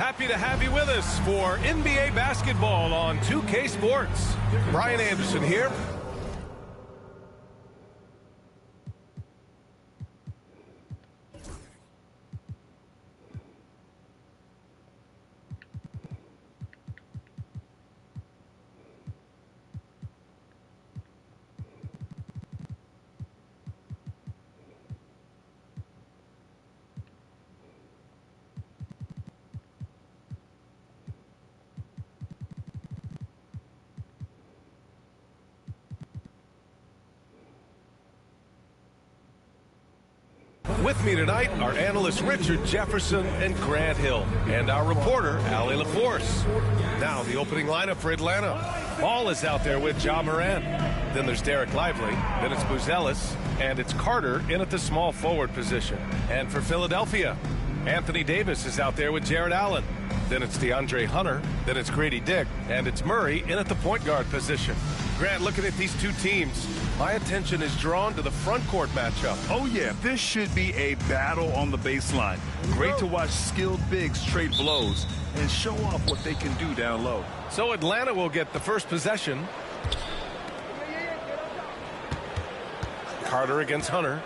Happy to have you with us for NBA basketball on 2K Sports. Brian Anderson here. With me tonight, our analysts Richard Jefferson and Grant Hill, and our reporter, Allie LaForce. Now, the opening lineup for Atlanta. Ball is out there with Ja Morant. Then there's Derek Lively. Then it's Buzelis. And it's Carter in at the small forward position. And for Philadelphia, Anthony Davis is out there with Jared Allen. Then it's DeAndre Hunter. Then it's Grady Dick. And it's Murray in at the point guard position. Grant, looking at these two teams, my attention is drawn to the front court matchup. Oh, yeah, this should be a battle on the baseline. Great to watch skilled bigs trade blows and show off what they can do down low. So Atlanta will get the first possession. Carter against Hunter.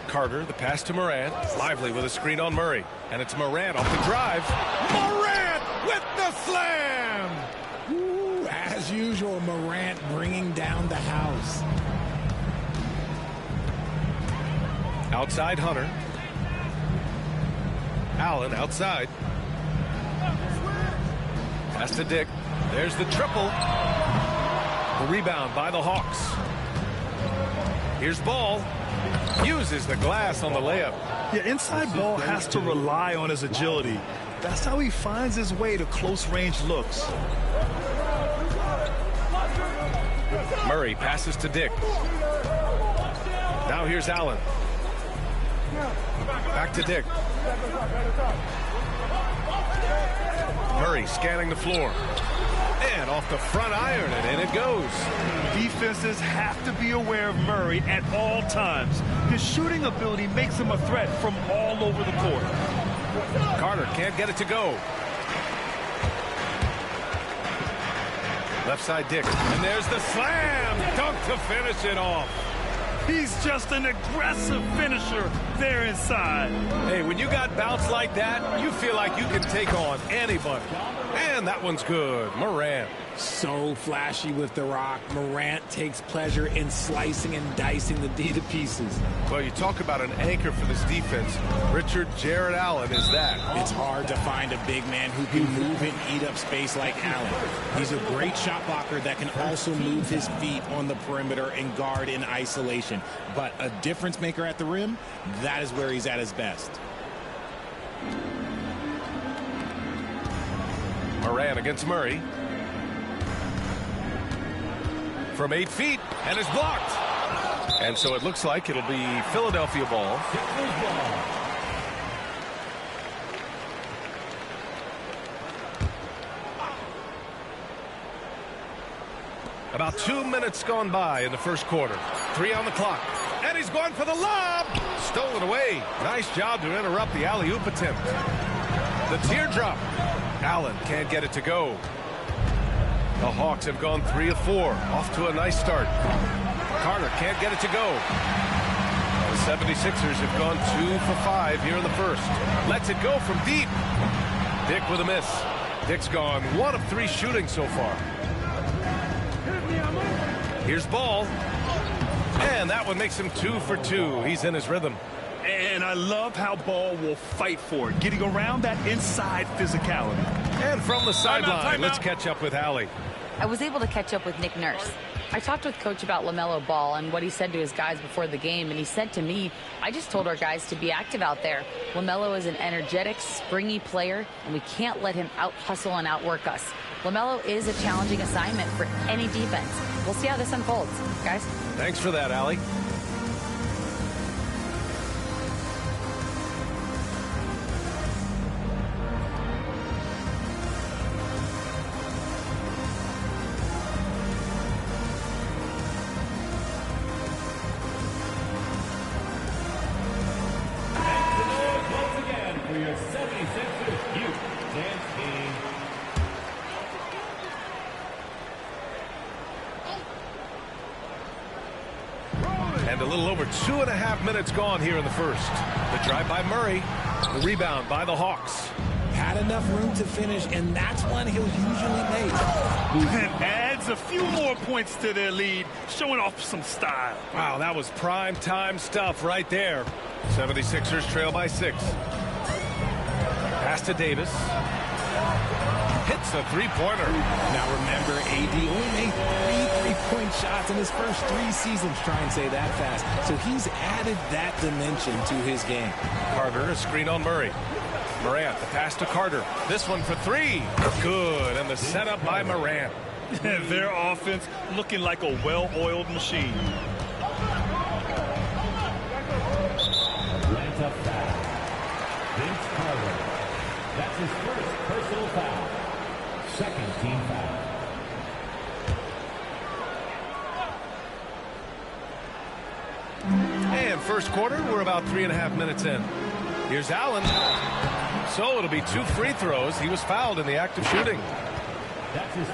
Carter, the pass to Morant. Lively with a screen on Murray. And it's Morant off the drive. Morant with the slam! Ooh, as usual, Morant bringing down the house. Outside Hunter. Allen outside. Pass to Dick. There's the triple. The rebound by the Hawks. Here's Ball. Uses the glass on the layup. Yeah, inside Ball has to rely on his agility. That's how he finds his way to close-range looks. Murray passes to Dick. Now here's Allen. Back to Dick. Murray scanning the floor. And off the front iron, and in it goes. Defenses have to be aware of Murray at all times. His shooting ability makes him a threat from all over the court. Carter can't get it to go. Left side Dick. And there's the slam dunk to finish it off. He's just an aggressive finisher there inside. Hey, when you got bounce like that, you feel like you can take on anybody. And that one's good. Morant. So flashy with the rock. Morant takes pleasure in slicing and dicing the D to pieces. Well, you talk about an anchor for this defense. Jared Allen is that. It's hard to find a big man who can move and eat up space like Allen. He's a great shot blocker that can also move his feet on the perimeter and guard in isolation. But a difference maker at the rim, that is where he's at his best. Morant against Murray. From 8 feet, and is blocked. And so it looks like it'll be Philadelphia ball. About 2 minutes gone by in the first quarter. 3 on the clock. And he's going for the lob. Stolen away. Nice job to interrupt the alley-oop attempt. The teardrop. Allen can't get it to go. The Hawks have gone 3 of 4. Off to a nice start. Carter can't get it to go. The 76ers have gone 2 for 5 here in the first. Lets it go from deep. Dick with a miss. Dick's gone 1 of 3 shooting so far. Here's Ball. And that one makes him 2 for 2. He's in his rhythm. And I love how Ball will fight for it, getting around that inside physicality. And from the sideline, let's catch up with Allie. I was able to catch up with Nick Nurse. I talked with Coach about LaMelo Ball and what he said to his guys before the game, and he said to me, I just told our guys to be active out there. LaMelo is an energetic, springy player, and we can't let him out-hustle and outwork us. LaMelo is a challenging assignment for any defense. We'll see how this unfolds, guys. Thanks for that, Allie. And a little over 2.5 minutes gone here in the first. The drive by Murray. The rebound by the Hawks. Had enough room to finish, and that's one he'll usually make. And adds a few more points to their lead, showing off some style. Wow, that was prime time stuff right there. 76ers trail by 6. Pass to Davis. Hits a three-pointer. Now remember, AD only made 3 3-point shots in his first 3 seasons. Try and say that fast. So he's added that dimension to his game. Carter, a screen on Murray. Morant, the pass to Carter. This one for 3. Good, and the setup by Morant. Their offense looking like a well-oiled machine. Atlanta foul. Vince Carter. That's his first personal foul. Second team foul. And first quarter, we're about 3.5 minutes in. Here's Allen. So it'll be 2 free throws. He was fouled in the act of shooting.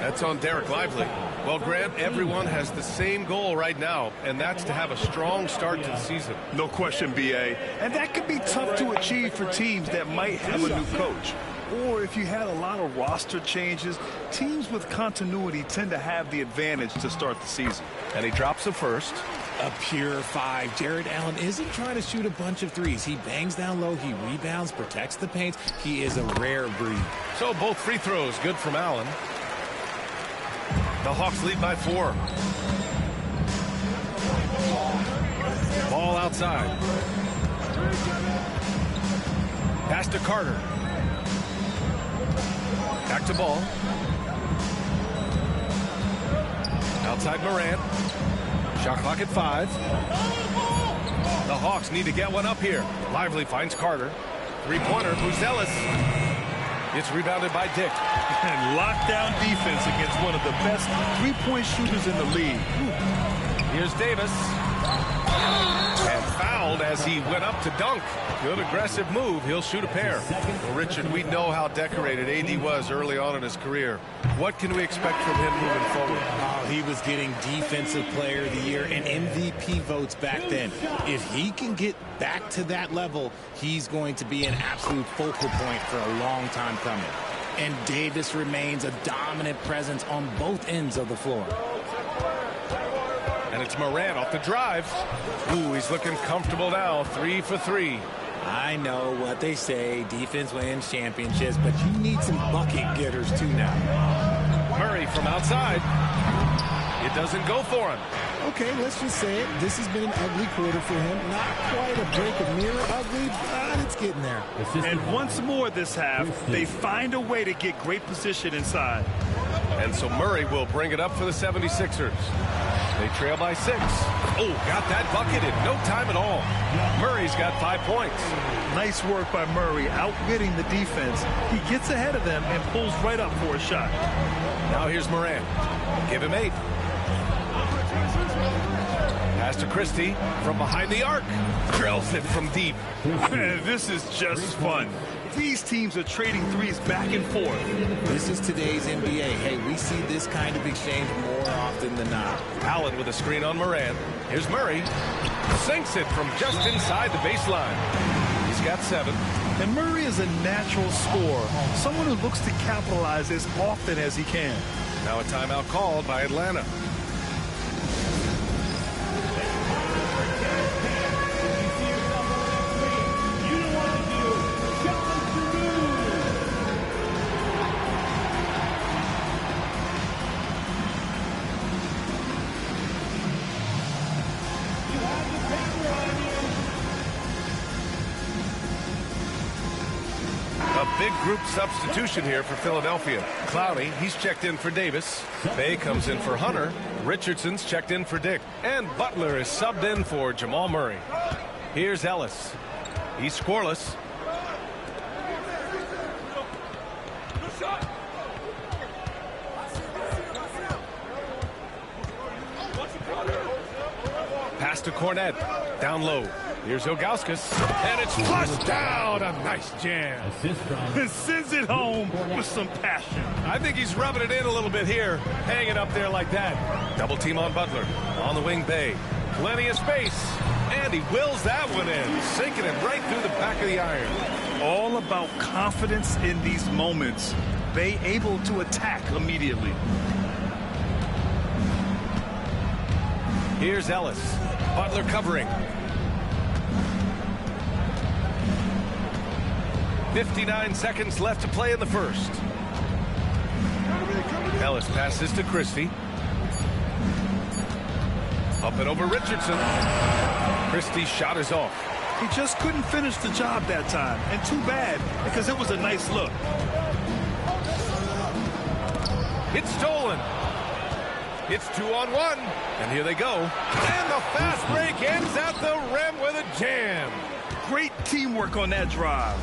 That's on Derek Lively. Well, Grant, everyone has the same goal right now, and that's to have a strong start to the season. No question, B.A. And that could be tough to achieve for teams that might have a new coach. Or if you had a lot of roster changes, teams with continuity tend to have the advantage to start the season. And he drops the first. A pure 5. Jared Allen isn't trying to shoot a bunch of threes. He bangs down low. He rebounds, protects the paint. He is a rare breed. So both free throws good from Allen. The Hawks lead by 4. Ball outside. Pass to Carter. Back to Ball. Outside Morant. Shot clock at 5. The Hawks need to get one up here. Lively finds Carter. Three-pointer, Buzelis. It's rebounded by Dick. And lockdown defense against one of the best three-point shooters in the league. Here's Davis. And fouled as he went up to dunk. Good aggressive move. He'll shoot a pair. Well, Richard, we know how decorated AD was early on in his career. What can we expect from him moving forward? Oh, he was getting Defensive Player of the Year and MVP votes back then. If he can get back to that level, he's going to be an absolute focal point for a long time coming. And Davis remains a dominant presence on both ends of the floor. And it's Morant off the drive. Ooh, he's looking comfortable now. 3 for 3. I know what they say, defense wins championships, but you need some bucket getters too now. Murray from outside. It doesn't go for him. Okay, let's just say it. This has been an ugly quarter for him. Not quite a break of mirror ugly, but it's getting there. And once more this half, they find a way to get great position inside. And so Murray will bring it up for the 76ers. They trail by 6. Oh, got that bucket in no time at all. Murray's got 5 points. Nice work by Murray, outwitting the defense. He gets ahead of them and pulls right up for a shot. Now here's Morant. Give him 8. Pass to Christie from behind the arc. Drills it from deep. This is just fun. These teams are trading threes back and forth. This is today's NBA. Hey, we see this kind of exchange more often than not. Allen with a screen on Morant. Here's Murray. Sinks it from just inside the baseline. He's got 7. And Murray is a natural scorer, someone who looks to capitalize as often as he can. Now a timeout called by Atlanta. Big group substitution here for Philadelphia. Clowney, he's checked in for Davis. Bay comes in for Hunter. Richardson's checked in for Dick. And Butler is subbed in for Jamal Murray. Here's Ellis. He's scoreless. Pass to Cornette. Down low. Here's Ilgauskas, and it's flushed down. A nice jam. And sends it home with some passion. I think he's rubbing it in a little bit here, hanging up there like that. Double team on Butler. On the wing, Bay. Plenty of space. And he wills that one in, sinking it right through the back of the iron. All about confidence in these moments. They able to attack immediately. Here's Ellis. Butler covering. 59 seconds left to play in the first. Ellis passes to Christie. Up and over Richardson. Christie's shot is off. He just couldn't finish the job that time. And too bad, because it was a nice look. It's stolen. It's 2-on-1. And here they go. And the fast break ends at the rim with a jam. Great teamwork on that drive.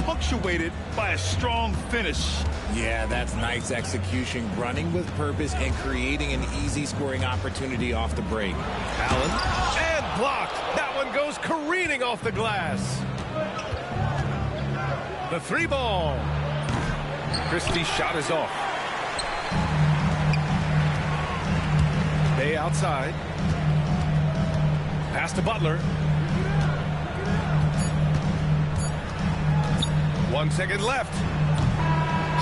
Punctuated by a strong finish. Yeah, that's nice execution, running with purpose and creating an easy scoring opportunity off the break. Allen, and blocked. That one goes careening off the glass. The 3-ball. Christie's shot is off. Bay outside. Pass to Butler. 1 second left.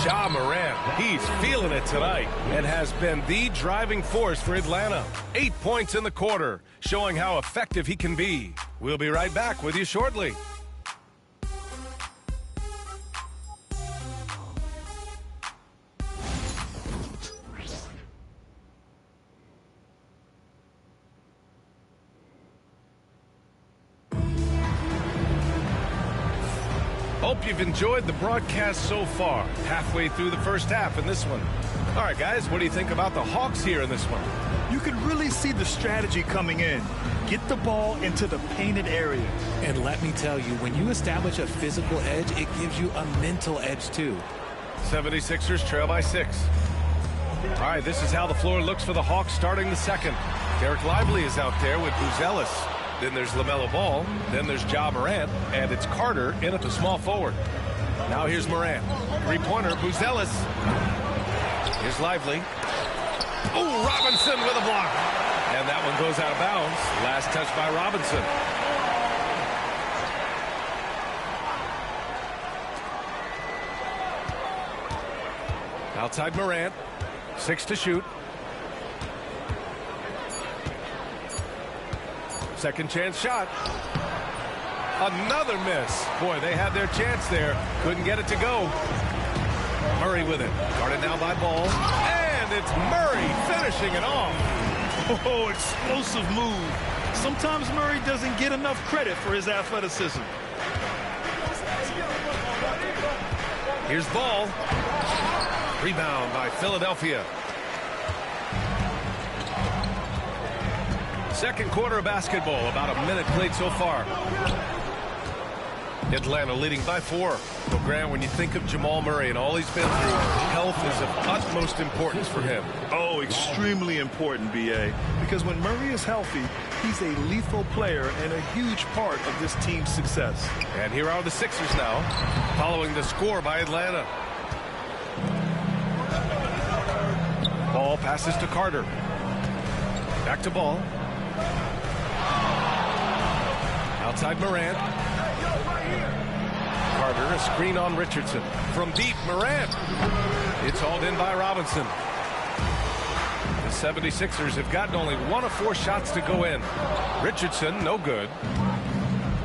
Ja Morant, he's feeling it tonight and has been the driving force for Atlanta. 8 points in the quarter, showing how effective he can be. We'll be right back with you shortly. Hope you've enjoyed the broadcast so far. Halfway through the first half in this one. All right, guys, what do you think about the Hawks here in this one? You can really see the strategy coming in. Get the ball into the painted area. And let me tell you, when you establish a physical edge, it gives you a mental edge too. 76ers trail by 6. All right, this is how the floor looks for the Hawks starting the second. Derek Lively is out there with Ellis. Then there's LaMelo Ball. Then there's Ja Morant. And it's Carter in at the small forward. Now here's Morant. Three-pointer, Ellis. Here's Lively. Oh, Robinson with a block. And that one goes out of bounds. Last touch by Robinson. Outside Morant. 6 to shoot. Second chance shot. Another miss. Boy, they had their chance there. Couldn't get it to go. Murray with it. Guarded now by Ball. And it's Murray finishing it off. Oh, explosive move. Sometimes Murray doesn't get enough credit for his athleticism. Here's Ball. Rebound by Philadelphia. Second quarter of basketball. About a minute played so far. Atlanta leading by 4. So, Grant, when you think of Jamal Murray and all he's been through, health is of utmost importance for him. Oh, extremely important, B.A. Because when Murray is healthy, he's a lethal player and a huge part of this team's success. And here are the Sixers now, following the score by Atlanta. Ball passes to Carter. Back to Ball. Outside Morant. Carter, a screen on Richardson. From deep, Morant. It's hauled in by Robinson. The 76ers have gotten only 1 of 4 shots to go in. Richardson, no good.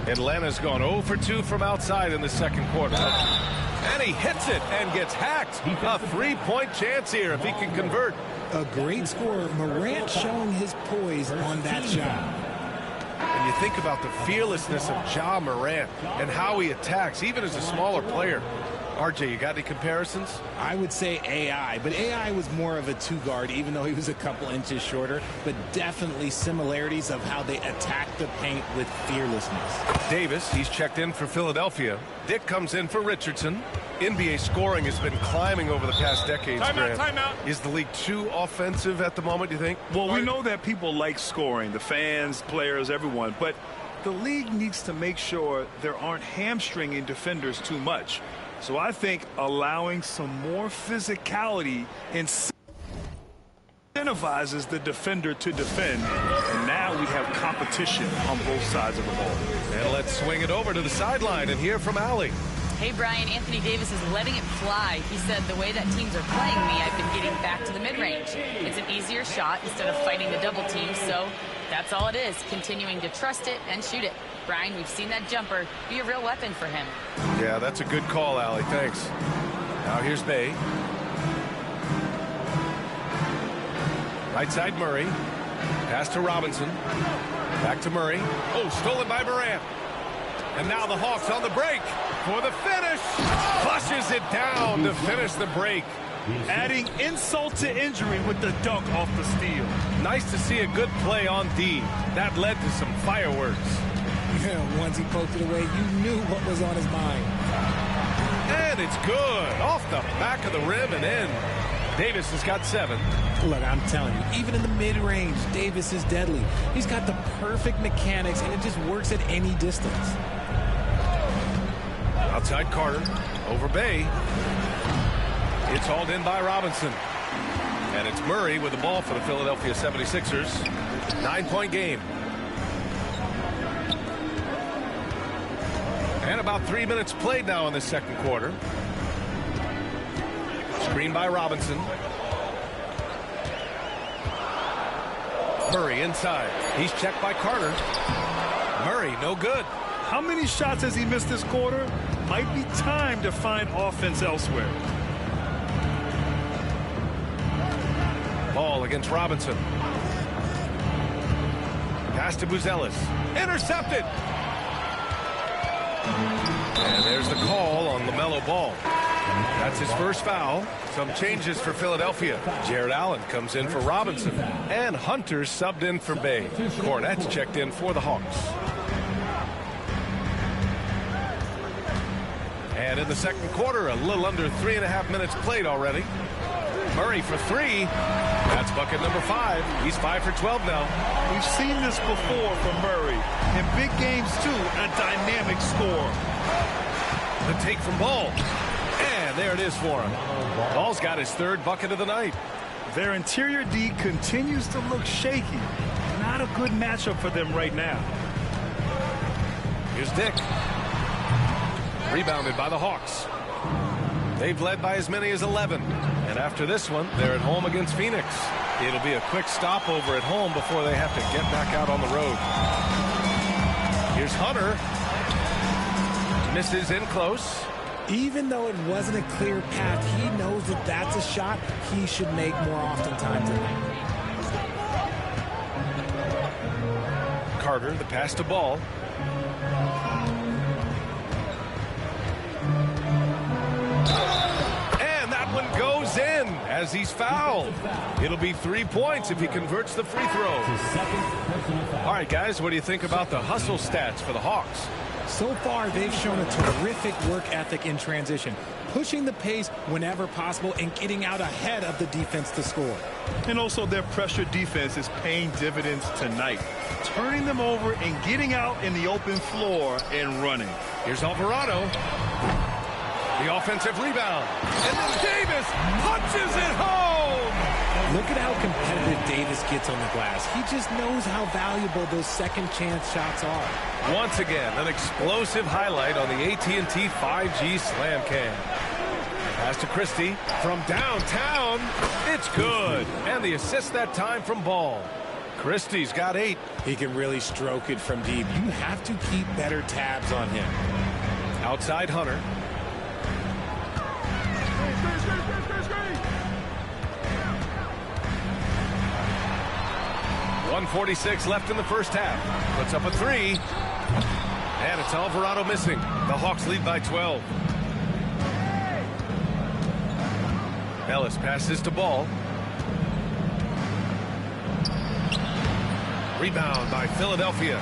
Atlanta's gone 0 for 2 from outside in the second quarter. And he hits it and gets hacked. A 3-point chance here if he can convert. A great scorer. Morant showing his poise on that shot. And you think about the fearlessness of Ja Morant and how he attacks, even as a smaller player. RJ, you got any comparisons? I would say AI, but AI was more of a 2-guard, even though he was a couple inches shorter, but definitely similarities of how they attack the paint with fearlessness. Davis, he's checked in for Philadelphia. Dick comes in for Richardson. NBA scoring has been climbing over the past decades. Timeout. Is the league too offensive at the moment, do you think? Well, we know that people like scoring, the fans, players, everyone, but the league needs to make sure there aren't hamstringing defenders too much. So I think allowing some more physicality in incentivizes the defender to defend, and now we have competition on both sides of the ball. And let's swing it over to the sideline and hear from Allie. Hey, Brian, Anthony Davis is letting it fly. He said, the way that teams are playing me, I've been getting back to the mid-range. It's an easier shot instead of fighting the double team, so that's all it is, continuing to trust it and shoot it. Brian, we've seen that jumper be a real weapon for him. Yeah, that's a good call, Allie. Thanks. Now here's Bay. Right side Murray. Pass to Robinson. Back to Murray. Oh, stolen by Morant. And now the Hawks on the break for the finish. Flushes it down to finish the break. Adding insult to injury with the dunk off the steal. Nice to see a good play on D. That led to some fireworks. Yeah, once he poked it away, you knew what was on his mind. And it's good. Off the back of the rim and in. Davis has got 7. Look, I'm telling you, even in the mid-range, Davis is deadly. He's got the perfect mechanics, and it just works at any distance. Outside Carter. Over Bay. It's hauled in by Robinson. And it's Murray with the ball for the Philadelphia 76ers. 9-point game. And about 3 minutes played now in the second quarter. Screen by Robinson. Murray inside. He's checked by Carter. Murray, no good. How many shots has he missed this quarter? Might be time to find offense elsewhere. Ball against Robinson. Pass to Buzelis. Intercepted. And there's the call on LaMelo Ball. That's his first foul. Some changes for Philadelphia. Jared Allen comes in for Robinson. And Hunter subbed in for Bay. Cornette's checked in for the Hawks. And in the second quarter, a little under 3.5 minutes played already. Murray for 3. That's bucket number 5. He's 5 for 12 now. We've seen this before from Murray. In big games, too, a dynamic score. The take from Ball. And there it is for him. Ball's got his 3rd bucket of the night. Their interior D continues to look shaky. Not a good matchup for them right now. Here's Dick. Rebounded by the Hawks. They've led by as many as 11. And after this one, they're at home against Phoenix. It'll be a quick stopover at home before they have to get back out on the road. Here's Hunter. Misses in close. Even though it wasn't a clear path, he knows that that's a shot he should make more often times tonight. Carter, the pass to Ball. Goes in as he's fouled. It'll be 3 points if he converts the free throw. All right, guys, what do you think about the hustle stats for the Hawks? So far, they've shown a terrific work ethic in transition, pushing the pace whenever possible and getting out ahead of the defense to score. And also their pressure defense is paying dividends tonight, turning them over and getting out in the open floor and running. Here's Alvarado. The offensive rebound. And then Davis punches it home. Look at how competitive Davis gets on the glass. He just knows how valuable those second chance shots are. Once again, an explosive highlight on the AT&T 5G Slam Cam. Pass to Christie from downtown. It's good. And the assist that time from Ball. Christie's got 8. He can really stroke it from deep. You have to keep better tabs on him. Outside Hunter. 1:46 left in the first half. Puts up a 3. And it's Alvarado missing. The Hawks lead by 12. Ellis passes to Ball. Rebound by Philadelphia.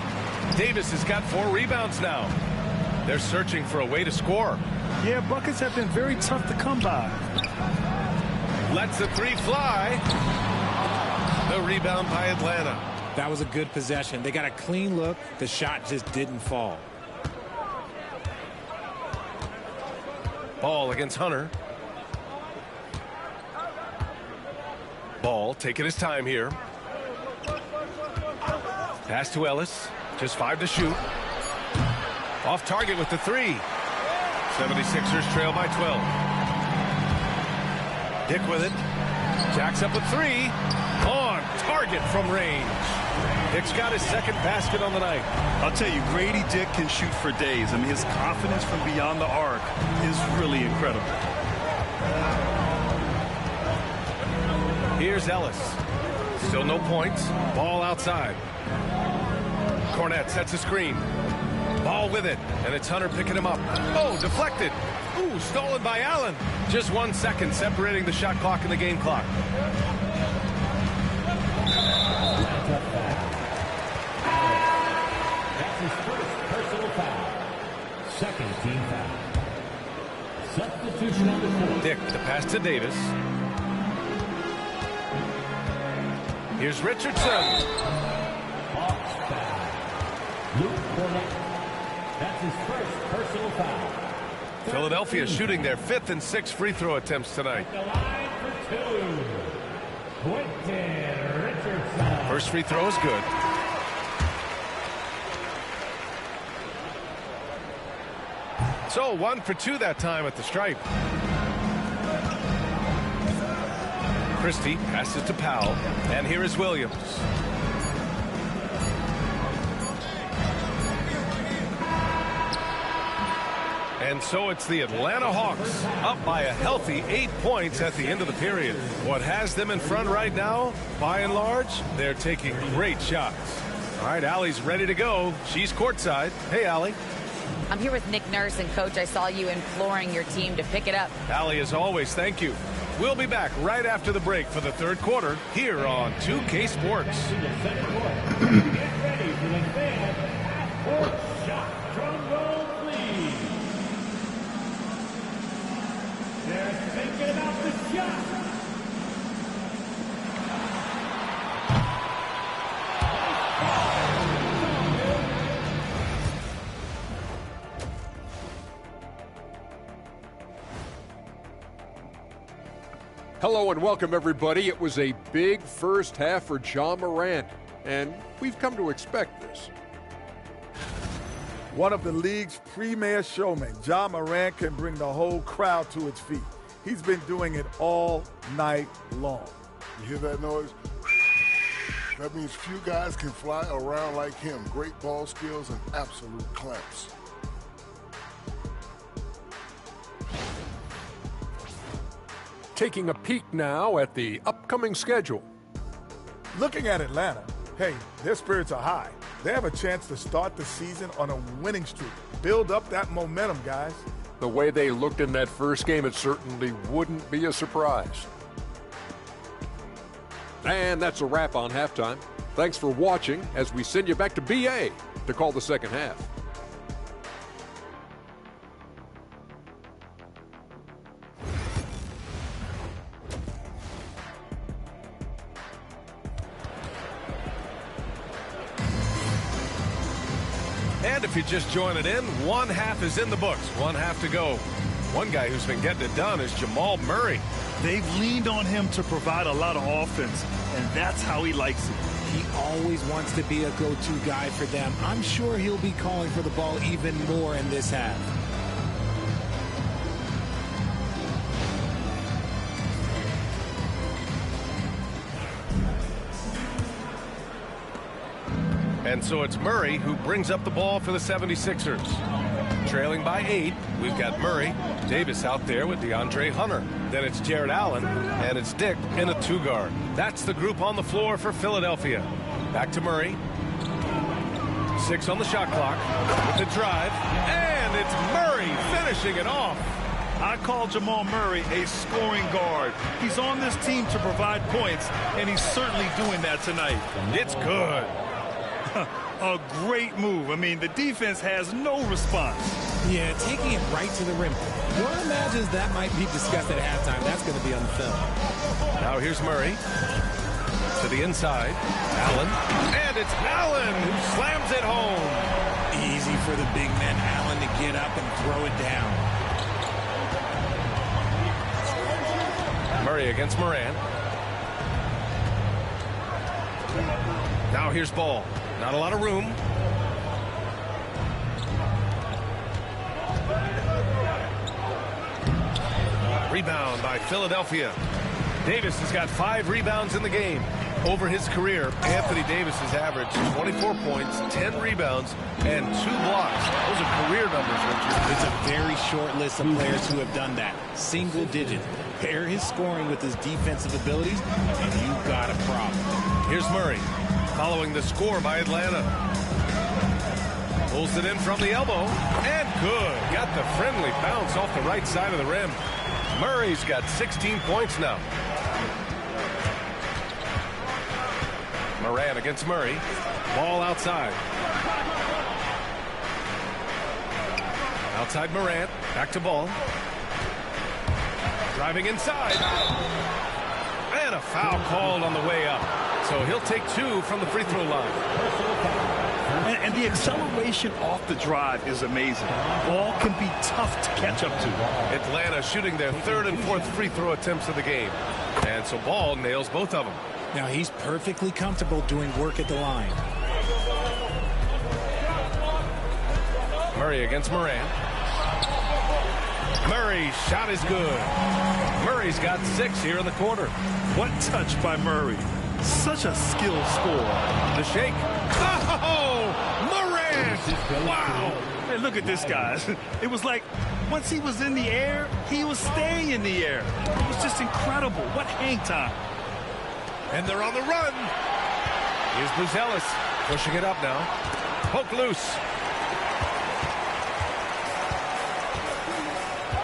Davis has got 4 rebounds now. They're searching for a way to score. Yeah, buckets have been very tough to come by. Lets the 3 fly. The rebound by Atlanta. That was a good possession. They got a clean look. The shot just didn't fall. Ball against Hunter. Ball taking his time here. Pass to Ellis. Just 5 to shoot. Off target with the 3. 76ers trail by 12. Dick with it. Jacks up a 3. On target from range. Dick's got his second basket on the night. I'll tell you, Grady Dick can shoot for days. I mean, his confidence from beyond the arc is really incredible. Here's Ellis. Still no points. Ball outside. Cornette sets a screen. Ball with it, and it's Hunter picking him up. Oh, deflected. Ooh, stolen by Allen. Just 1 second separating the shot clock and the game clock. That's his first personal foul. Second team foul. Substitution on the court. Dick, the pass to Davis. Here's Richardson. Hawks foul. Luke Cornette. That's his first personal foul. Philadelphia shooting their 5th and 6th free throw attempts tonight. The line for 2. Quentin Richardson. First free throw is good. So 1 for 2 that time at the stripe. Christie passes to Powell, and here is Williams. And so it's the Atlanta Hawks up by a healthy 8 points at the end of the period. What has them in front right now, by and large, they're taking great shots. All right, Allie's ready to go. She's courtside. Hey, Allie. I'm here with Nick Nurse, and Coach, I saw you imploring your team to pick it up. Allie, as always, thank you. We'll be back right after the break for the third quarter here on 2K Sports. Get ready for the fan half-court shot. Drum roll, please. They're thinking about the shot. Hello and welcome, everybody. It was a big first half for Ja Morant, and we've come to expect this. One of the league's premier showmen, Ja Morant can bring the whole crowd to its feet. He's been doing it all night long. You hear that noise? That means few guys can fly around like him. Great ball skills and absolute clamps. Taking a peek now at the upcoming schedule. Looking at Atlanta, hey, their spirits are high. They have a chance to start the season on a winning streak. Build up that momentum, guys. The way they looked in that first game, it certainly wouldn't be a surprise. And that's a wrap on halftime. Thanks for watching as we send you back to BA to call the second half. And if you're just joining in, one half is in the books. One half to go. One guy who's been getting it done is Jamal Murray. They've leaned on him to provide a lot of offense, and that's how he likes it. He always wants to be a go-to guy for them. I'm sure he'll be calling for the ball even more in this half. And so it's Murray who brings up the ball for the 76ers. Trailing by 8, we've got Murray, Davis out there with DeAndre Hunter. Then it's Jared Allen, and it's Dick in a 2-guard. That's the group on the floor for Philadelphia. Back to Murray. 6 on the shot clock with the drive, and it's Murray finishing it off. I call Jamal Murray a scoring guard. He's on this team to provide points, and he's certainly doing that tonight. It's good. A great move. I mean, the defense has no response. Yeah, taking it right to the rim. One imagines that might be discussed at halftime. That's going to be on the film. Now here's Murray to the inside. Allen. And it's Allen who slams it home. Easy for the big man Allen to get up and throw it down. Murray against Morant. Now here's Ball. Not a lot of room. Rebound by Philadelphia. Davis has got 5 rebounds in the game. Over his career, Anthony Davis has averaged 24 points, 10 rebounds, and 2 blocks. Those are career numbers, Richard. It's a very short list of players who have done that. Single digit. Pair his scoring with his defensive abilities, and you've got a problem. Here's Murray, following the score by Atlanta. Pulls it in from the elbow, and good. Got the friendly bounce off the right side of the rim. Murray's got 16 points now. Morant against Murray. Ball outside. Outside Morant. Back to Ball. Driving inside. And a foul called on the way up. So he'll take 2 from the free throw line. And the acceleration off the drive is amazing. Ball can be tough to catch up to. Atlanta shooting their 3rd and 4th free throw attempts of the game. And so Ball nails both of them. Now he's perfectly comfortable doing work at the line. Murray against Morant. Murray's shot is good. Murray's got 6 here in the quarter. What touch by Murray. Such a skilled score. The shake. Oh, Morant! Wow! Hey, look at this, guys. It was like once he was in the air, he was staying in the air. It was just incredible. What hang time. And they're on the run. Here's Buzelis pushing it up now. Poke loose.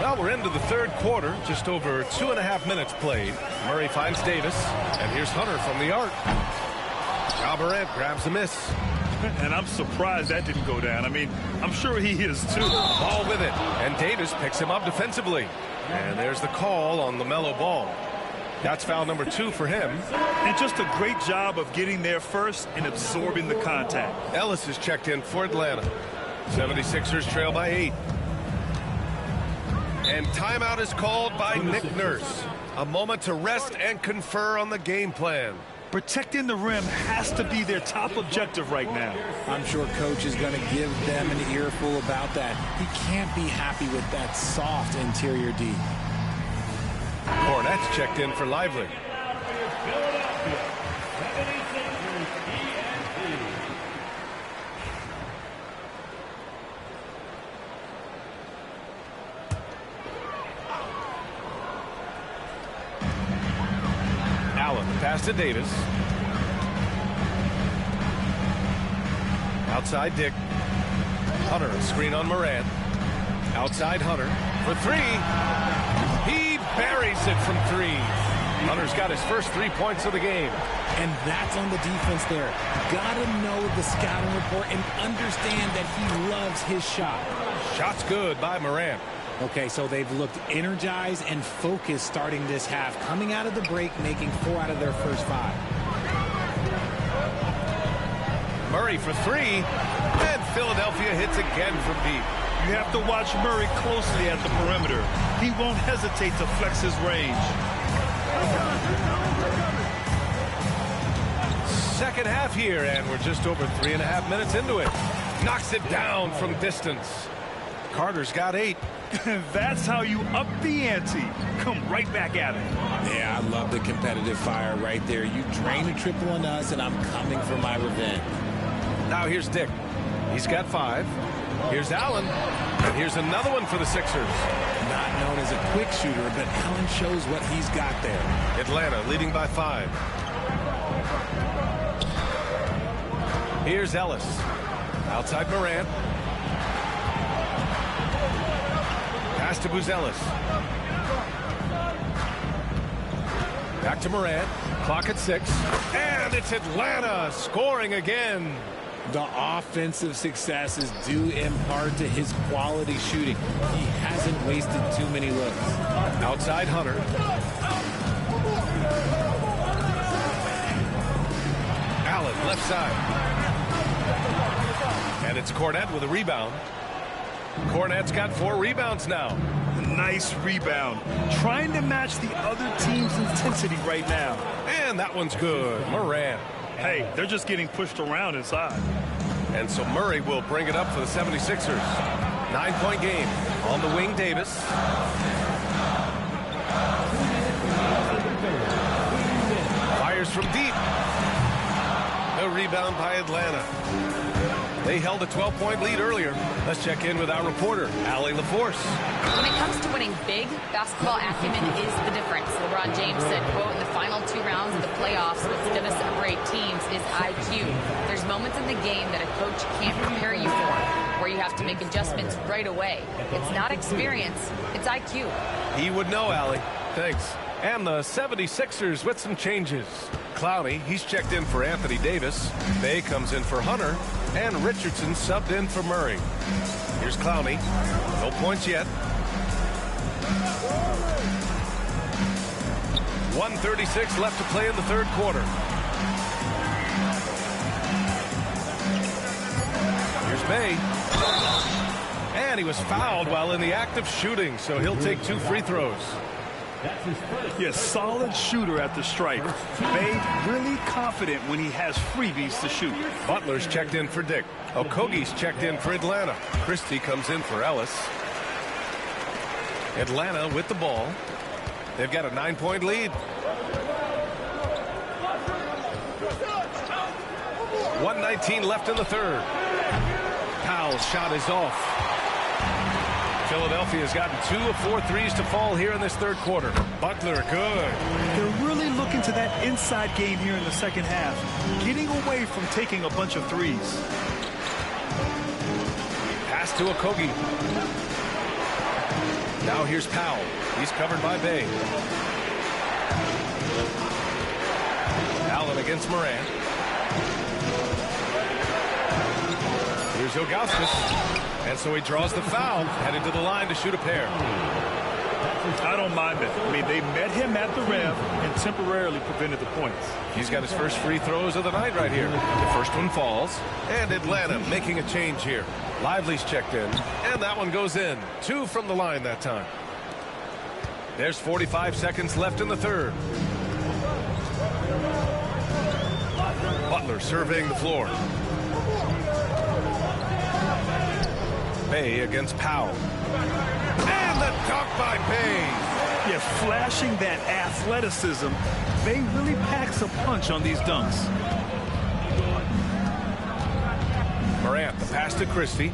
Well, we're into the 3rd quarter. Just over 2.5 minutes played. Murray finds Davis. And here's Hunter from the arc. Ja Morant grabs a miss. And I'm surprised that didn't go down. I mean, I'm sure he is too. Ball with it. And Davis picks him up defensively. And there's the call on LaMelo Ball. That's foul number 2 for him. And just a great job of getting there first and absorbing the contact. Ellis is checked in for Atlanta. 76ers trail by 8. And timeout is called by Nick Nurse. A moment to rest and confer on the game plan. Protecting the rim has to be their top objective right now. I'm sure Coach is going to give them an earful about that. He can't be happy with that soft interior D. Cornette's checked in for Lively. Allen, pass to Davis. Outside Dick. Hunter, a screen on Morant. Outside Hunter for 3. He buries it from 3. Hunter's got his first 3 points of the game. And that's on the defense there. Gotta know the scouting report and understand that he loves his shot. Shot's good by Morant. Okay, so they've looked energized and focused starting this half, coming out of the break, making 4 out of their first 5. Murray for 3, and Philadelphia hits again from deep. You have to watch Murray closely at the perimeter. He won't hesitate to flex his range. Second half here, and we're just over 3.5 minutes into it. Knocks it down from distance. Carter's got 8. That's how you up the ante. Come right back at it. Yeah, I love the competitive fire right there. You drain a triple on us, and I'm coming for my revenge. Now here's Dick. He's got 5. Here's Allen. And here's another one for the Sixers. Not known as a quick shooter, but Allen shows what he's got there. Atlanta leading by 5. Here's Ellis. Outside Morant. Pass to Buzelis. Back to Morant. Clock at 6. And it's Atlanta scoring again. The offensive success is due in part to his quality shooting. He hasn't wasted too many looks. Outside Hunter. Allen left side. And it's Cornette with a rebound. Cornette's got 4 rebounds now. Nice rebound. Trying to match the other team's intensity right now. And that one's good. Morant. Hey, they're just getting pushed around inside. And so Murray will bring it up for the 76ers. 9-point game. On the wing, Davis. Fires from deep. No rebound by Atlanta. They held a 12-point lead earlier. Let's check in with our reporter, Allie LaForce. When it comes to winning big, basketball acumen is the difference. LeBron James said, quote, in the final 2 rounds of the playoffs, what's going to separate teams is IQ. There's moments in the game that a coach can't prepare you for, where you have to make adjustments right away. It's not experience, it's IQ. He would know, Allie. Thanks. And the 76ers with some changes. Clowney, he's checked in for Anthony Davis. Bay comes in for Hunter. And Richardson subbed in for Murray. Here's Clowney. No points yet. 1:36 left to play in the third quarter. Here's Bay. And he was fouled while in the act of shooting, so he'll take 2 free throws. Yes, solid shooter at the stripe. Bay really confident when he has freebies to shoot. Butler's checked in for Dick. Okogie's checked in for Atlanta. Christie comes in for Ellis. Atlanta with the ball. They've got a 9-point lead. 1:19 left in the third. Powell's shot is off. Philadelphia's gotten 2 of 4 threes to fall here in this third quarter. Butler, good. They're really looking to that inside game here in the second half, getting away from taking a bunch of threes. Pass to Okogie. Now here's Powell. He's covered by Bay. Allen against Morant. Here's Ilgauskas. And so he draws the foul, headed to the line to shoot a pair. I don't mind it. I mean, they met him at the rim and temporarily prevented the points. He's got his first free throws of the night right here. The first one falls. And Atlanta making a change here. Lively's checked in. And that one goes in. 2 from the line that time. There's 45 seconds left in the third. Butler surveying the floor. Bay against Powell. And the dunk by Bay. Yeah, flashing that athleticism. Bay really packs a punch on these dunks. Morant, the pass to Christie.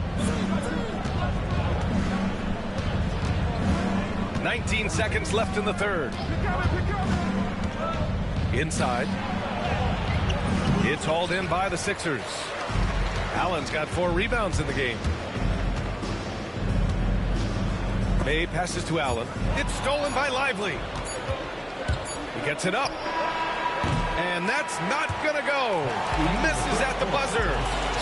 19 seconds left in the third. Inside. It's hauled in by the Sixers. Allen's got 4 rebounds in the game. Bay passes to Allen. It's stolen by Lively. He gets it up. And that's not going to go. He misses at the buzzer.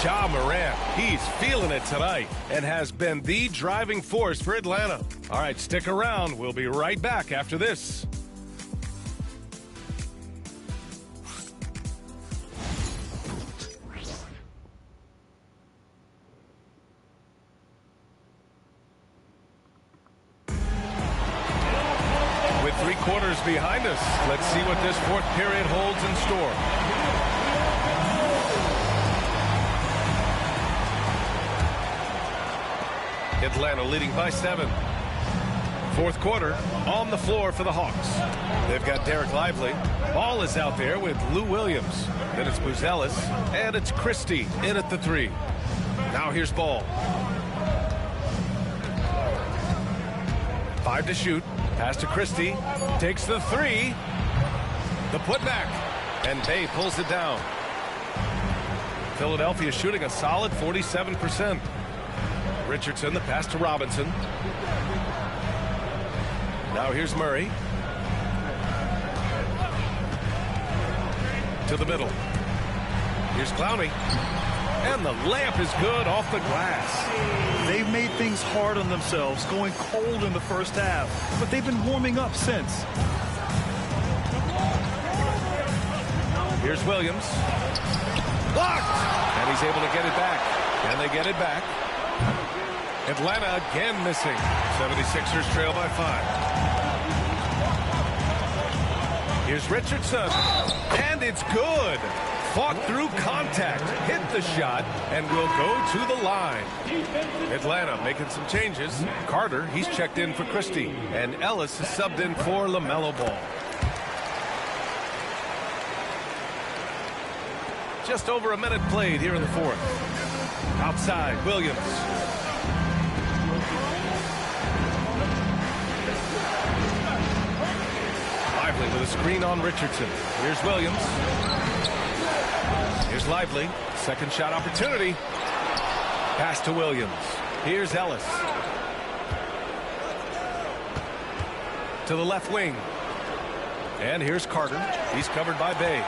Ja Morant, he's feeling it tonight and has been the driving force for Atlanta. All right, stick around. We'll be right back after this. With 3 quarters behind us, let's see what this fourth period holds in store. Atlanta leading by 7. Fourth quarter on the floor for the Hawks. They've got Derek Lively. Ball is out there with Lou Williams. Then it's Buzelis, and it's Christie in at the 3. Now here's Ball. 5 to shoot. Pass to Christie. Takes the 3. The putback. And Bay pulls it down. Philadelphia shooting a solid 47%. Richardson, the pass to Robinson. Now here's Murray. To the middle. Here's Clowney. And the layup is good off the glass. They've made things hard on themselves, going cold in the first half, but they've been warming up since. Here's Williams. Blocked! And he's able to get it back. And they get it back. Atlanta again missing. 76ers trail by 5. Here's Richardson. And it's good. Fought through contact, hit the shot, and will go to the line. Atlanta making some changes. Carter, he's checked in for Christie, and Ellis is subbed in for LaMelo Ball. Just over a minute played here in the fourth. Outside, Williams. Lively with a screen on Richardson. Here's Williams. Here's Lively. Second shot opportunity. Pass to Williams. Here's Ellis. To the left wing. And here's Carter. He's covered by Bay.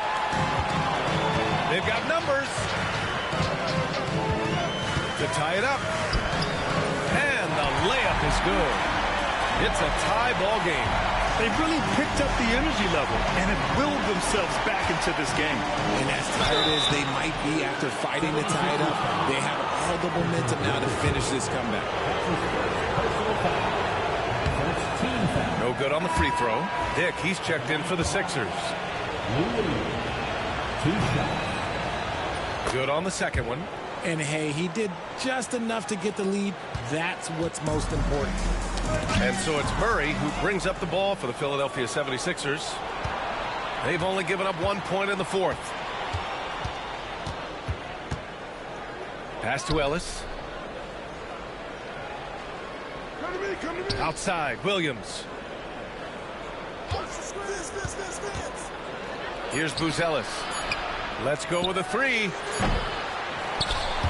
They've got numbers to tie it up. And the layup is good. It's a tie ball game. They've really picked up the energy level and have willed themselves back into this game. And as tired as they might be after fighting to tie it up, they have all the momentum now to finish this comeback. No good on the free throw. Dick, he's checked in for the Sixers. Good on the second one. And hey, he did just enough to get the lead. That's what's most important. And so it's Murray who brings up the ball for the Philadelphia 76ers. They've only given up 1 point in the fourth. Pass to Ellis. Outside, Williams. Here's Buzelis. Let's go with a three.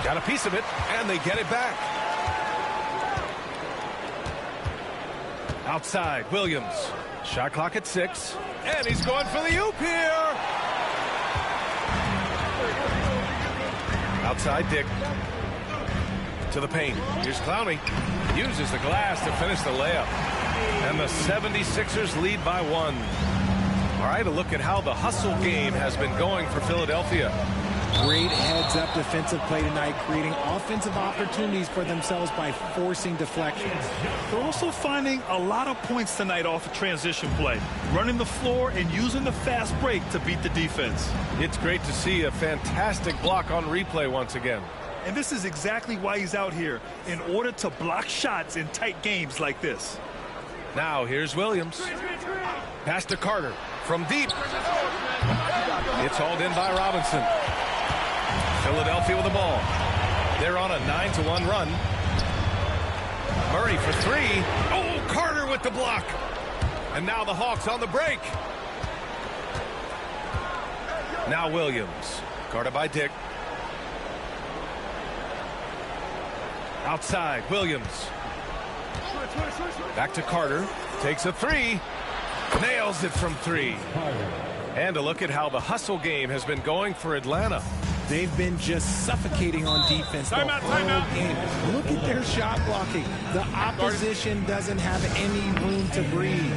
Got a piece of it, and they get it back. Outside, Williams. Shot clock at 6. And he's going for the oop here. Outside, Dick. To the paint. Here's Clowney. Uses the glass to finish the layup. And the 76ers lead by 1. All right, a look at how the hustle game has been going for Philadelphia. Great heads-up defensive play tonight, creating offensive opportunities for themselves by forcing deflections. They're also finding a lot of points tonight off of transition play, running the floor and using the fast break to beat the defense. It's great to see a fantastic block on replay once again. And this is exactly why he's out here, in order to block shots in tight games like this. Now here's Williams. Pass to Carter from deep. It's hauled in by Robinson. Philadelphia with the ball. They're on a 9-1 run. Murray for three. Oh, Carter with the block. And now the Hawks on the break. Now Williams. Guarded by Dick. Outside, Williams. Back to Carter. Takes a three. Nails it from three. And a look at how the hustle game has been going for Atlanta. They've been just suffocating on defense the whole game. Look at their shot blocking. The opposition doesn't have any room to breathe.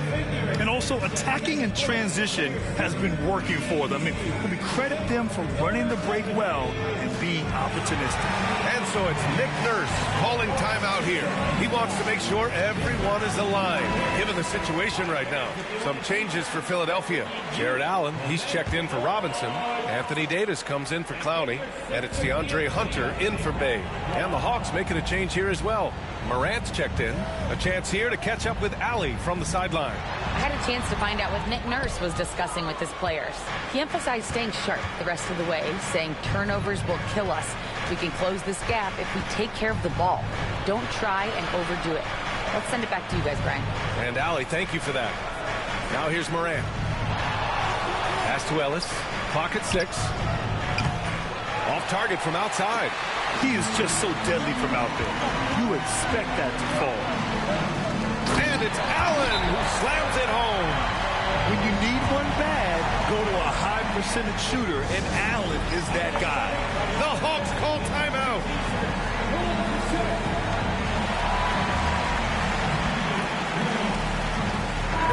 And also attacking in transition has been working for them. I mean, we credit them for running the break well and being opportunistic. And so it's Nick Nurse calling timeout here. He wants to make sure everyone is aligned, given the situation right now. Some changes for Philadelphia. Jared Allen, he's checked in for Robinson. Anthony Davis comes in for Clowney. And it's DeAndre Hunter in for Bay. And the Hawks making a change here as well. Morant's checked in. A chance here to catch up with Allie from the sideline. I had a chance to find out what Nick Nurse was discussing with his players. He emphasized staying sharp the rest of the way, saying turnovers will kill us. We can close this gap if we take care of the ball. Don't try and overdo it. Let's send it back to you guys, Brian. And Allie, thank you for that. Now here's Morant. Pass to Ellis. Clock at 6. Off target from outside. He is just so deadly from out there. You expect that to fall. And it's Allen who slams it home. When you need one bad, go to a high percentage shooter, and Allen is that guy. The Hawks call timeout.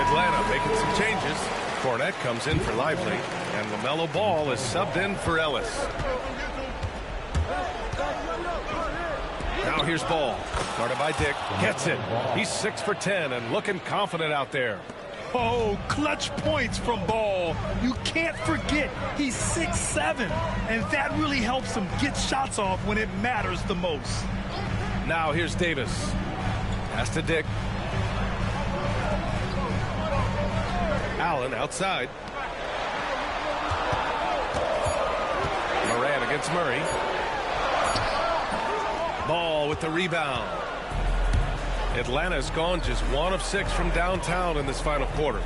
Atlanta making some changes. Cornette comes in for Lively, and LaMelo Ball is subbed in for Ellis. Now here's Ball. Guarded by Dick. Gets it. He's 6 for 10 and looking confident out there. Oh, clutch points from Ball. You can't forget he's 6'7", and that really helps him get shots off when it matters the most. Now here's Davis. Pass to Dick. Allen outside. Moran against Murray. Ball with the rebound. Atlanta's gone just 1 of 6 from downtown in this final quarter.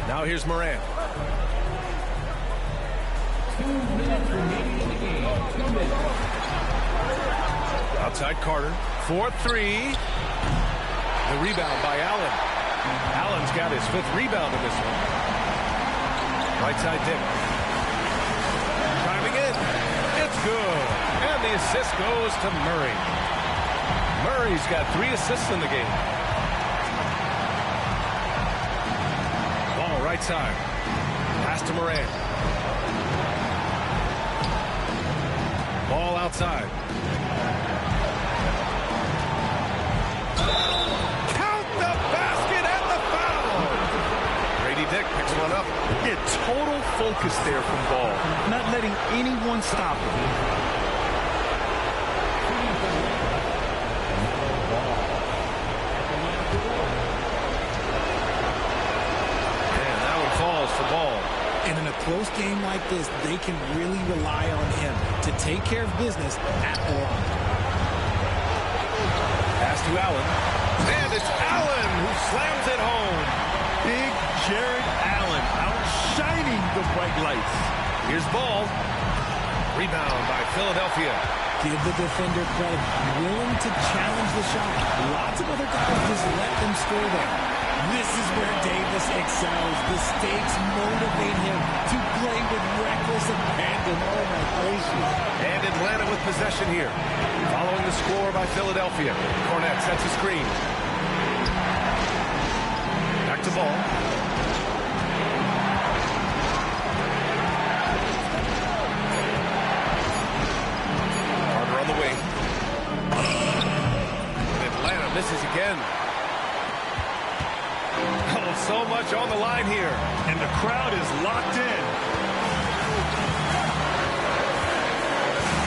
Now here's Moran. 2 minutes remaining in the game. 2 minutes. Outside Carter. 4-3. The rebound by Allen. Allen's got his 5th rebound in this one. Right side Dick. Driving in. It's good. And the assist goes to Murray. Murray's got 3 assists in the game. Ball right side. Pass to Moran. Ball outside. Count the basket and the foul. Grady Dick picks one up. Yeah, total focus there from Ball. Not letting anyone stop him. And in a close game like this, they can really rely on him to take care of business at the line. Pass to Allen. And it's Allen who slams it home. Big Jared Allen outshining the bright lights. Here's Ball. Rebound by Philadelphia. Give the defender credit. Willing to challenge the shot. Lots of other guys just let them score there. This is where Davis excels. The stakes motivate him to play with reckless abandon. Oh, my gracious. And Atlanta with possession here. Following the score by Philadelphia. Cornette sets a screen. Back to Ball. Carter on the wing. And Atlanta misses again. Oh, so much on the line here. And the crowd is locked in.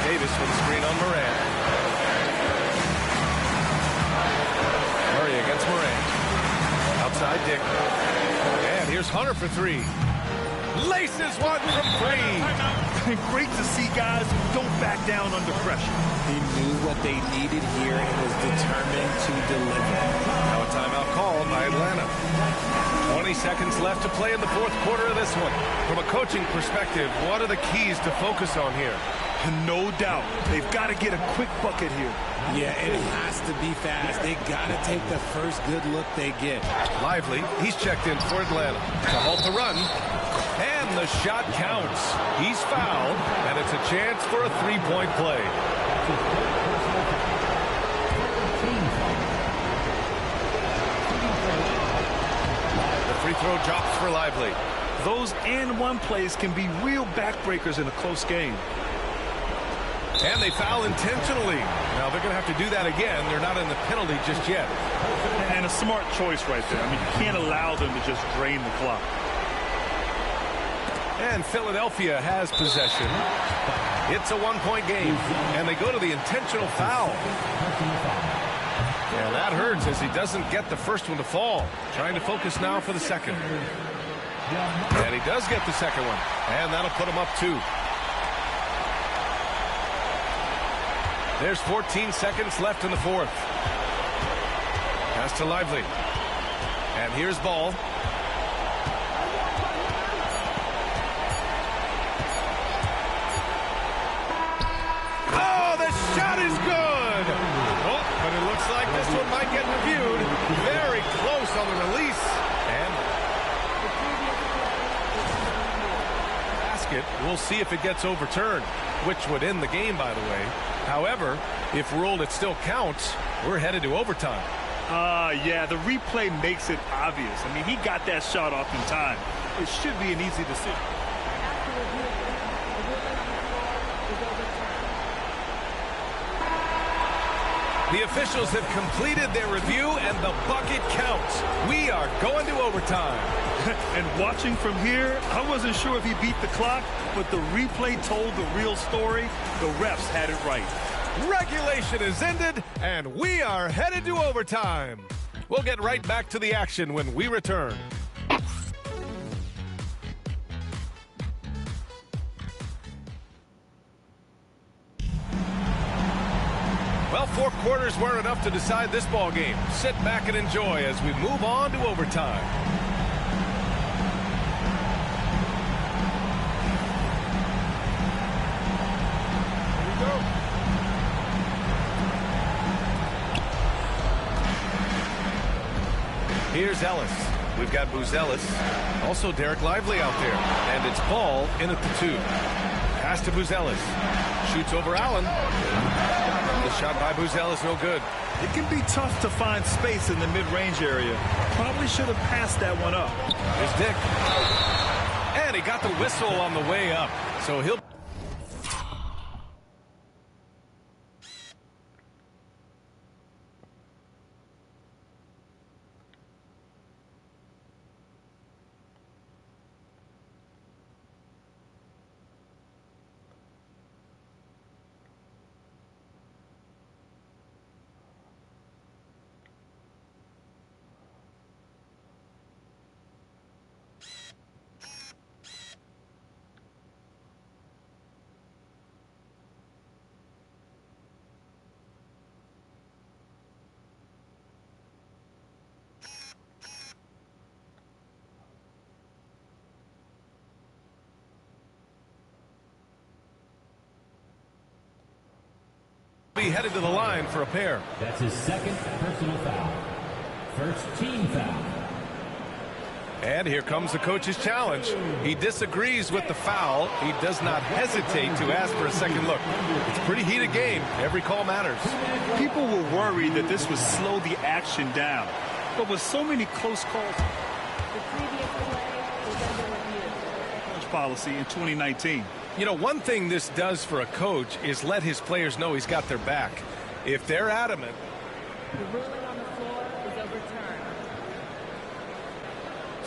Davis with a screen on Moran. Murray against Moran. Outside Dick. And here's Hunter for 3. Laces one from 3. Great to see guys who don't back down under pressure. He knew what they needed here and was determined to deliver. Now a timeout called by Atlanta. 20 seconds left to play in the 4th quarter of this one. From a coaching perspective, what are the keys to focus on here? No doubt. They've got to get a quick bucket here. Yeah, it has to be fast. They got to take the first good look they get. Lively, he's checked in for Atlanta to halt the run. And the shot counts. He's fouled, and it's a chance for a 3-point play. The free throw drops for Lively. Those and-one plays can be real backbreakers in a close game. And they foul intentionally. Now they're going to have to do that again. They're not in the penalty just yet. And a smart choice right there. I mean, you can't allow them to just drain the clock. And Philadelphia has possession. It's a 1-point game. And they go to the intentional foul. And that hurts as he doesn't get the first one to fall. Trying to focus now for the second. And he does get the second one. And that'll put him up 2. There's 14 seconds left in the 4th. Pass to Lively. And here's Ball. Oh, the shot is good! Oh, but it looks like this one might get reviewed. Very close on the release. And basket. We'll see if it gets overturned, which would end the game, by the way. However, if ruled it still counts, we're headed to overtime. Yeah, the replay makes it obvious. I mean, he got that shot off in time. It should be an easy decision. The officials have completed their review, and the bucket counts. We are going to overtime. And watching from here, I wasn't sure if he beat the clock, but the replay told the real story. The refs had it right. Regulation is ended, and we are headed to overtime. We'll get right back to the action when we return. Well, 4 quarters weren't enough to decide this ball game. Sit back and enjoy as we move on to overtime. Here we go. Here's Ellis. We've got Buzelis. Also Derek Lively out there. And it's Ball in at the 2. Pass to Buzelis. Shoots over Allen. The shot by Buzelis, no good. It can be tough to find space in the mid-range area. Probably should have passed that one up. Here's Dick. And he got the whistle on the way up. So he'll... be headed to the line for a pair. That's his second personal foul. First team foul. And here comes the coach's challenge. He disagrees with the foul. He does not hesitate to ask for a second look. It's a pretty heated game. Every call matters. People were worried that this would slow the action down. But with so many close calls, The previous play was under review. coach policy in 2019. You know, one thing this does for a coach is let his players know he's got their back. If they're adamant, The ruling on the floor is overturned.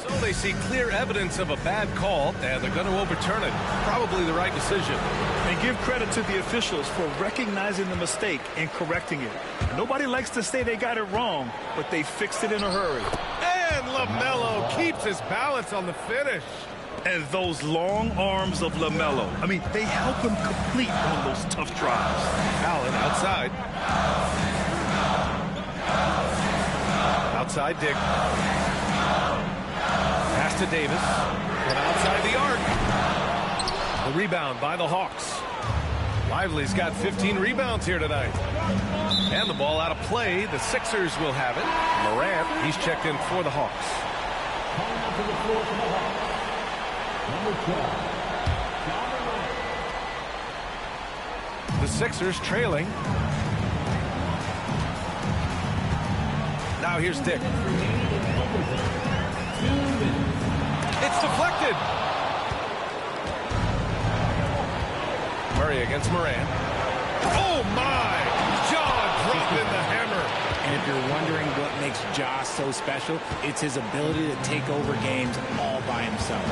so they see clear evidence of a bad call, and they're going to overturn it. Probably the right decision. And give credit to the officials for recognizing the mistake and correcting it. Nobody likes to say they got it wrong, but they fixed it in a hurry. And LaMelo keeps his balance on the finish. And those long arms of LaMelo, I mean, they help him complete on those tough drives. Allen outside. Outside Dick. Pass to Davis. But outside the arc. The rebound by the Hawks. Lively's got 15 rebounds here tonight. And the ball out of play. The Sixers will have it. Morant, he's checked in for the Hawks. Calling out to the floor for the Hawks. Number 12. The Sixers trailing. Now here's Dick. It's deflected. Murray against Moran. Oh my! Jaw dropping the hammer. And if you're wondering what makes Josh so special, it's his ability to take over games all by himself.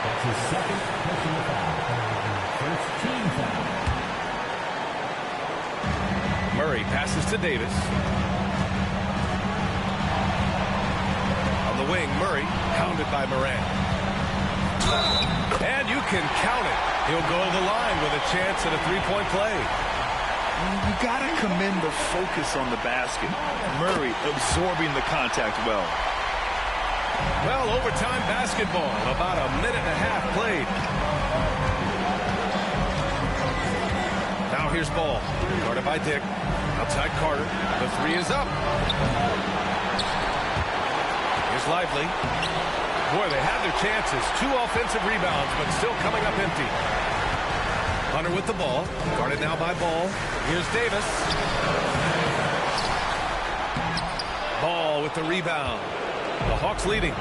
That's his second personal foul. First team foul. Murray passes to Davis. On the wing, Murray, hounded by Moran. And you can count it. He'll go to the line with a chance at a three-point play. You got to commend the focus on the basket. Murray absorbing the contact well. Well, overtime basketball, about a minute and a half played. Now here's Ball, guarded by Dick. Outside Carter, the three is up. Here's Lively. Boy, they had their chances. 2 offensive rebounds, but still coming up empty. Hunter with the ball, guarded now by Ball. Here's Davis. Ball with the rebound. The Hawks leading.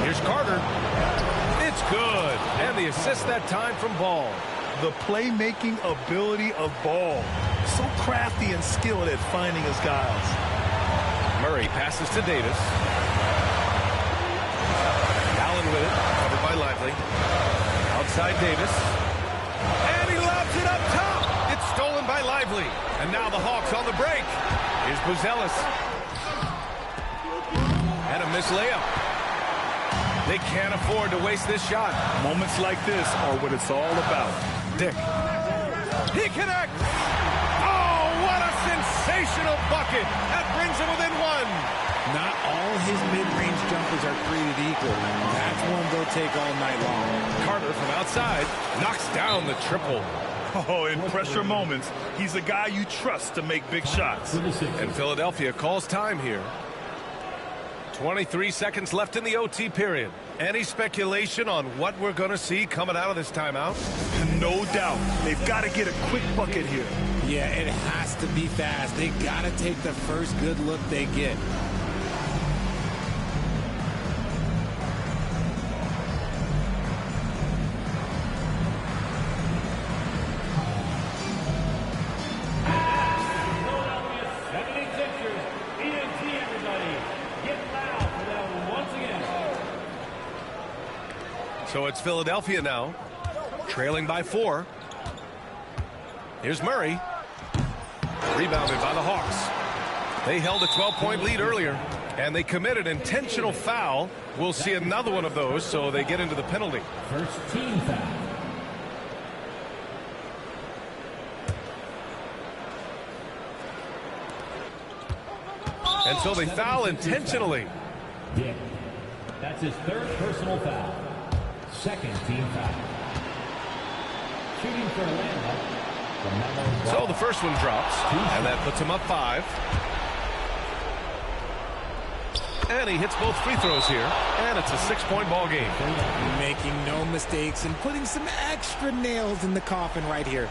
Here's Carter. It's good. And And the assist that time from Ball. The playmaking ability of Ball. So crafty and skilled at finding his guys. Murray passes to Davis. Allen with it, covered by Lively. Outside Davis. And he lobs it up top. It's stolen by Lively. And now the Hawks on the break. Here's Buzelis. And a missed layup. They can't afford to waste this shot. Moments like this are what it's all about. Dick. He connects. Oh, what a sensational bucket. That brings him within one. Not all his mid-range jumpers are created equal. That's one they'll take all night long. Carter from outside knocks down the triple. Oh, in pressure moments, he's a guy you trust to make big shots. And Philadelphia calls time here. 23 seconds left in the OT period. Any speculation on what we're going to see coming out of this timeout? No doubt. They've got to get a quick bucket here. Yeah, it has to be fast. They got to take the first good look they get. So it's Philadelphia now, trailing by 4. Here's Murray. Rebounded by the Hawks. They held a 12-point lead earlier, and they committed intentional foul. We'll see another one of those, so they get into the penalty. First team foul. And so they foul intentionally. Dick. That's his third personal foul. Second team foul. Shooting for Atlanta. LaMelo. So the first one drops, and that puts him up 5. And he hits both free throws here, and it's a 6-point ball game. Making no mistakes and putting some extra nails in the coffin right here.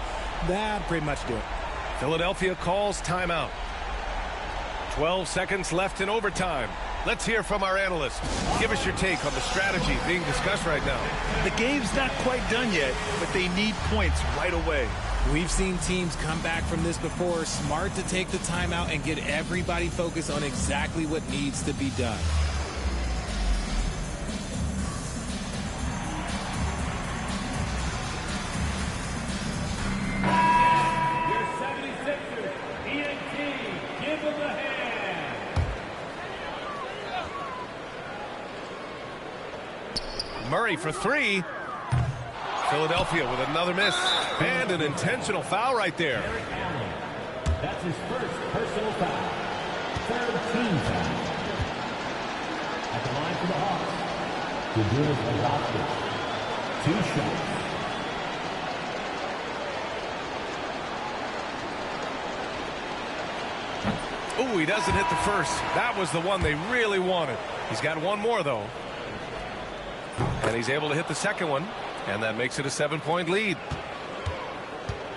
That'd pretty much do it. Philadelphia calls timeout. 12 seconds left in overtime. Let's hear from our analyst. Give us your take on the strategy being discussed right now. The game's not quite done yet, but they need points right away. We've seen teams come back from this before. Smart to take the timeout and get everybody focused on exactly what needs to be done. Your 76ers, ENT, give them a hand. Murray for 3. Philadelphia with another miss. And an intentional foul right there. That's his first personal foul. Third team foul. At the line for the Hawks, the Bruins adopted 2 shots. Ooh, he doesn't hit the first. That was the one they really wanted. He's got one more, though. And he's able to hit the second one. And that makes it a 7-point lead.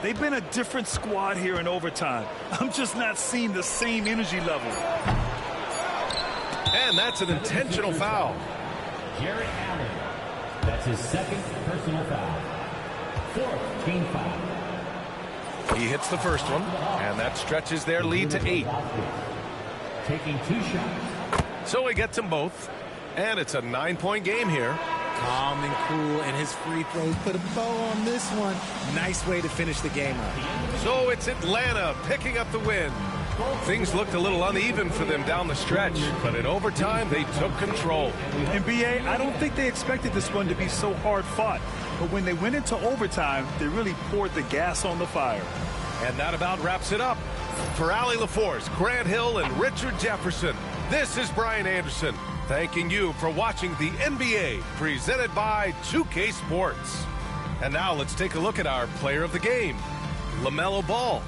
They've been a different squad here in overtime. I'm just not seeing the same energy level. And that's an intentional foul. Jarrett Allen. That's his second personal foul. Fourth team foul. He hits the first one, and that stretches their lead to 8. Taking 2 shots. So he gets them both, and it's a 9-point game here. Calm and cool, and his free throws put a bow on this one. Nice way to finish the game up. So it's Atlanta picking up the win. Things looked a little uneven for them down the stretch, but in overtime, they took control. And BA, I don't think they expected this one to be so hard fought. But when they went into overtime, they really poured the gas on the fire. And that about wraps it up. For Allie LaForce, Grant Hill, and Richard Jefferson, this is Brian Anderson, thanking you for watching the NBA presented by 2K Sports. And now let's take a look at our player of the game, LaMelo Ball.